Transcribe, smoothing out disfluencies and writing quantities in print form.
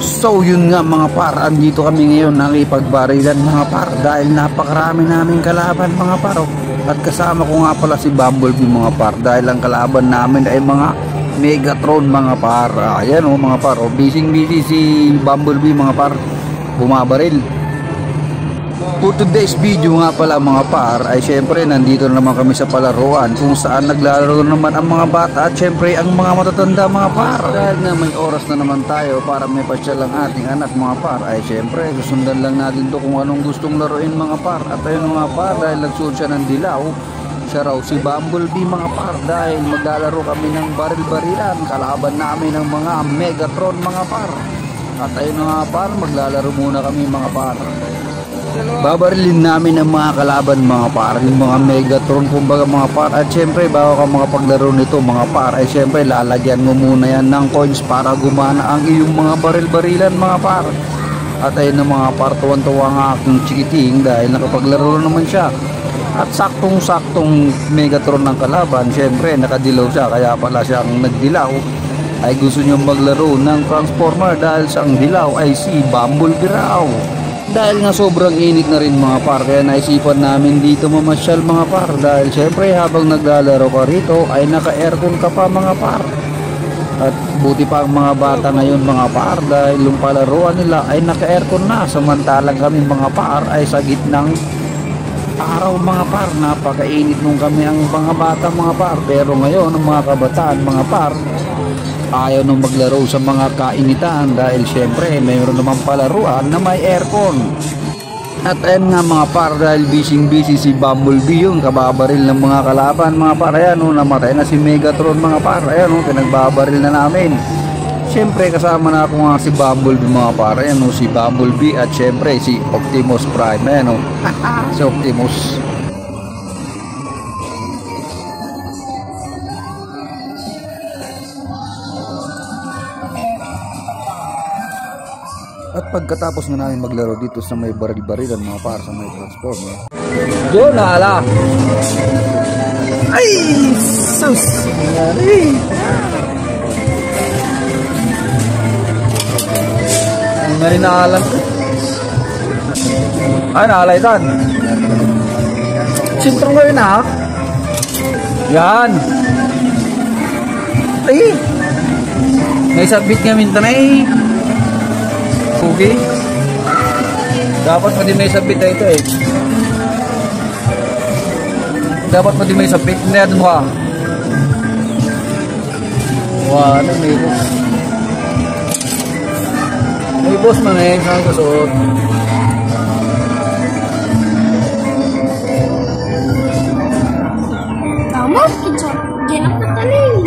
So yun nga mga par, andito kami ngayon nakipagbarilan mga par dahil napakarami naming kalaban mga par. At kasama ko nga pala si Bumblebee mga par dahil ang kalaban namin ay mga Megatron mga par. Ayan o mga par, busy si Bumblebee mga par, bumabaril. For today's video nga pala mga par ay syempre nandito na naman kami sa palaruan kung saan naglalaro naman ang mga bata at syempre ang mga matatanda mga par. Dahil nga may oras na naman tayo para may pasyal ang ating anak mga par ay syempre susundan lang natin to kung anong gustong laruin mga par. At ayun mga par, dahil nagsuot siya ng dilaw, siya raw si Bumblebee mga par dahil maglalaro kami ng baril-barilan, kalaban namin ng mga Megatron mga par. At ayun mga par, maglalaro muna kami mga par. Babarilin namin ang mga kalaban mga par, yung mga Megatron kumbaga mga par. At syempre bago ka makapaglaro nito mga par ay syempre lalagyan mo muna yan ng coins para gumana ang iyong mga baril-barilan mga par. At ayun na mga par, tuwan-tuwa nga aking chikiting dahil nakapaglaro naman siya. At saktong-saktong Megatron ng kalaban, syempre nakadilaw siya, kaya pala siyang nagdilaw ay gusto niyong maglaro ng Transformer dahil sa ang dilaw ay si Bumblebee raw. Dahil nga sobrang init na rin mga par, kaya naisipan namin dito mamasyal mga par dahil syempre habang naglalaro ka rito ay naka-aircon ka pa mga par. At buti pa ang mga bata ngayon mga par dahil yung palaruan nila ay naka-aircon na, samantalang kami mga par ay sa gitnang araw mga par, napakainit nung kami ang mga bata mga par. Pero ngayon ang mga kabataan mga par ayaw nung maglaro sa mga kainitan dahil syempre mayroon namang palaruan na may aircon. At ayun nga mga par, dahil busy si Bumblebee yung kababaril ng mga kalaban mga par. Ayan o, namatay na si Megatron mga par, ayan o, pinagbabaril na namin. Syempre kasama na ako nga si Bumblebee mga par, ayan o, si Bumblebee at syempre si Optimus Prime, ayan o, si Optimus. At pagkatapos nga namin maglaro dito sa may baril-barilan mga par, sa may Transformer, yun ala, ay sus, ang nari naalam ko ay naalaitan sintrong gawin na yan ay may sabit nga minta na eh. Okay. Dapat mo din may sabit na ito eh. Dapat mo din may sabit. Hindi natin mo ka. Wala, may boss. May boss man eh. Saan kasuot? Tama, kita. Diyan ang pataling.